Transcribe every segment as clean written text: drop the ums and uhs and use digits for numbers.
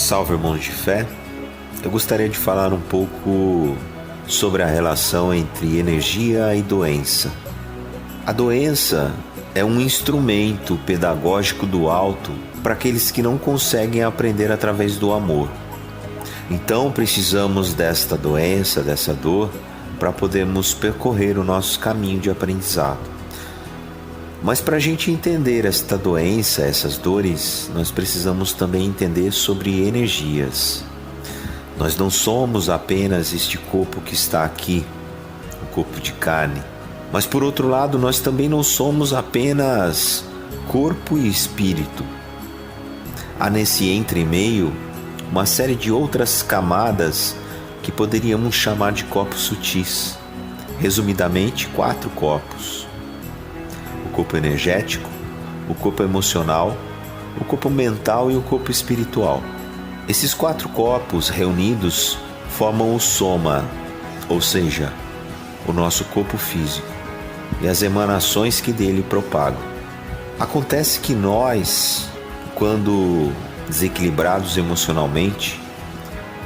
Salve, irmãos de fé! Eu gostaria de falar um pouco sobre a relação entre energia e doença. A doença é um instrumento pedagógico do alto para aqueles que não conseguem aprender através do amor. Então precisamos desta doença, dessa dor, para podermos percorrer o nosso caminho de aprendizado. Mas para a gente entender esta doença, essas dores, nós precisamos também entender sobre energias. Nós não somos apenas este corpo que está aqui, o corpo de carne. Mas por outro lado, nós também não somos apenas corpo e espírito. Há nesse entremeio uma série de outras camadas que poderíamos chamar de corpos sutis. Resumidamente, 4 corpos. O corpo energético, o corpo emocional, o corpo mental e o corpo espiritual. Esses 4 corpos reunidos formam o soma, ou seja, o nosso corpo físico e as emanações que dele propagam. Acontece que nós, quando desequilibrados emocionalmente,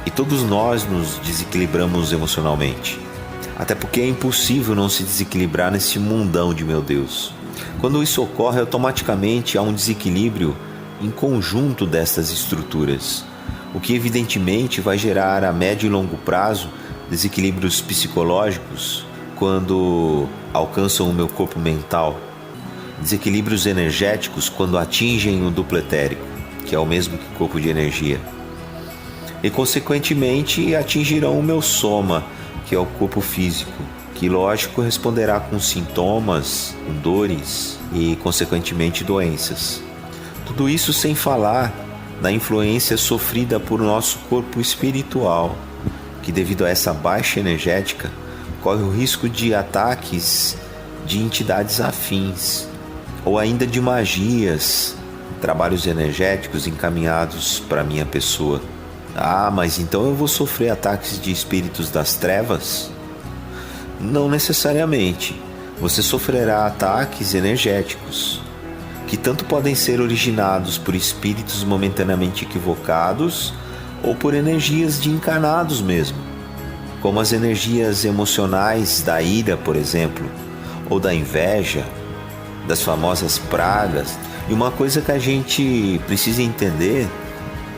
e todos nós nos desequilibramos emocionalmente, até porque é impossível não se desequilibrar nesse mundão de meu Deus. Quando isso ocorre, automaticamente há um desequilíbrio em conjunto destas estruturas, o que evidentemente vai gerar a médio e longo prazo desequilíbrios psicológicos quando alcançam o meu corpo mental, desequilíbrios energéticos quando atingem o duplo etérico, que é o mesmo que corpo de energia, e consequentemente atingirão o meu soma, que é o corpo físico, que lógico responderá com sintomas, com dores e consequentemente doenças. Tudo isso sem falar na influência sofrida por nosso corpo espiritual, que devido a essa baixa energética corre o risco de ataques de entidades afins ou ainda de magias, trabalhos energéticos encaminhados para minha pessoa. Ah, mas então eu vou sofrer ataques de espíritos das trevas? Não necessariamente. Você sofrerá ataques energéticos, que tanto podem ser originados por espíritos momentaneamente equivocados ou por energias de encarnados mesmo, como as energias emocionais da ira, por exemplo, ou da inveja, das famosas pragas. E uma coisa que a gente precisa entender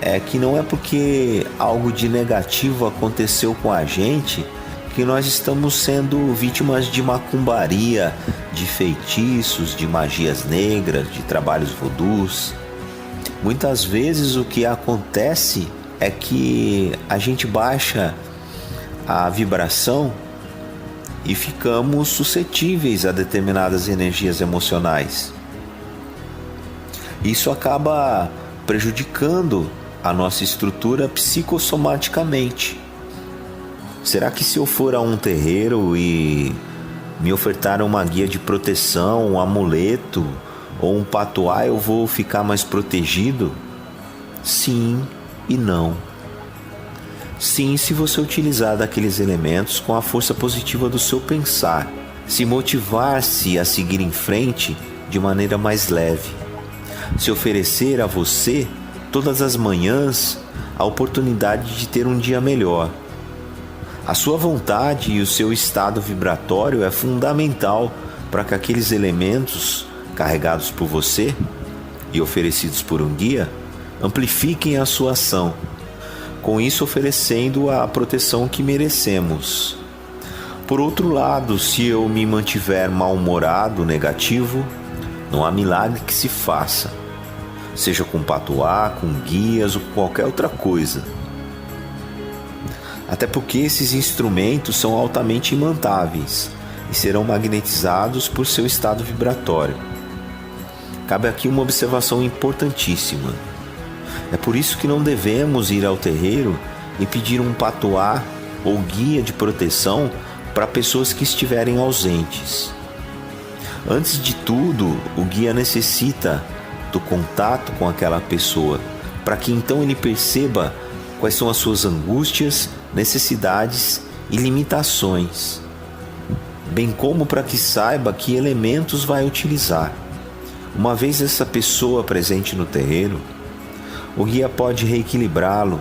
é que não é porque algo de negativo aconteceu com a gente que nós estamos sendo vítimas de macumbaria, de feitiços, de magias negras, de trabalhos vodus. Muitas vezes o que acontece é que a gente baixa a vibração e ficamos suscetíveis a determinadas energias emocionais. Isso acaba prejudicando a nossa estrutura psicossomaticamente. Será que se eu for a um terreiro e me ofertar uma guia de proteção, um amuleto ou um patuá, eu vou ficar mais protegido? Sim e não. Sim, se você utilizar daqueles elementos com a força positiva do seu pensar, se motivar-se a seguir em frente de maneira mais leve, se oferecer a você todas as manhãs a oportunidade de ter um dia melhor. A sua vontade e o seu estado vibratório é fundamental para que aqueles elementos carregados por você e oferecidos por um guia amplifiquem a sua ação, com isso oferecendo a proteção que merecemos. Por outro lado, se eu me mantiver mal-humorado, negativo, não há milagre que se faça, seja com patuá, com guias ou qualquer outra coisa. Até porque esses instrumentos são altamente imantáveis e serão magnetizados por seu estado vibratório. Cabe aqui uma observação importantíssima. É por isso que não devemos ir ao terreiro e pedir um patuá ou guia de proteção para pessoas que estiverem ausentes. Antes de tudo, o guia necessita do contato com aquela pessoa, para que então ele perceba quais são as suas angústias, necessidades e limitações, bem como para que saiba que elementos vai utilizar. Uma vez essa pessoa presente no terreiro, O guia pode reequilibrá-lo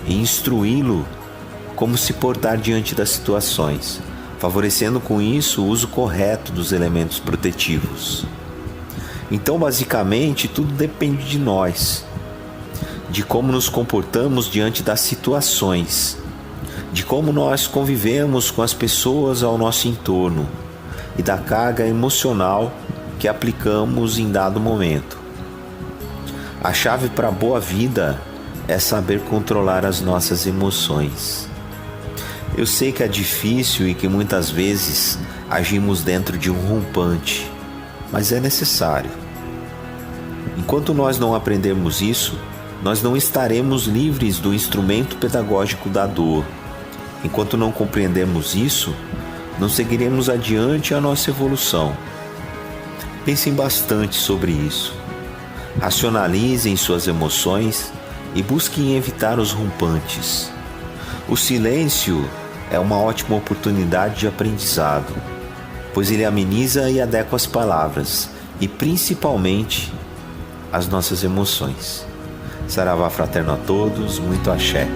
e instruí-lo como se portar diante das situações, favorecendo com isso o uso correto dos elementos protetivos. Então, basicamente, tudo depende de nós, de como nos comportamos diante das situações, de como nós convivemos com as pessoas ao nosso entorno e da carga emocional que aplicamos em dado momento. A chave para a boa vida é saber controlar as nossas emoções. Eu sei que é difícil e que muitas vezes agimos dentro de um rompante, mas é necessário. Enquanto nós não aprendermos isso, nós não estaremos livres do instrumento pedagógico da dor. Enquanto não compreendermos isso, não seguiremos adiante a nossa evolução. Pensem bastante sobre isso. Racionalizem suas emoções e busquem evitar os rompantes. O silêncio é uma ótima oportunidade de aprendizado, pois ele ameniza e adequa as palavras e principalmente as nossas emoções. Saravá fraterno a todos, muito axé.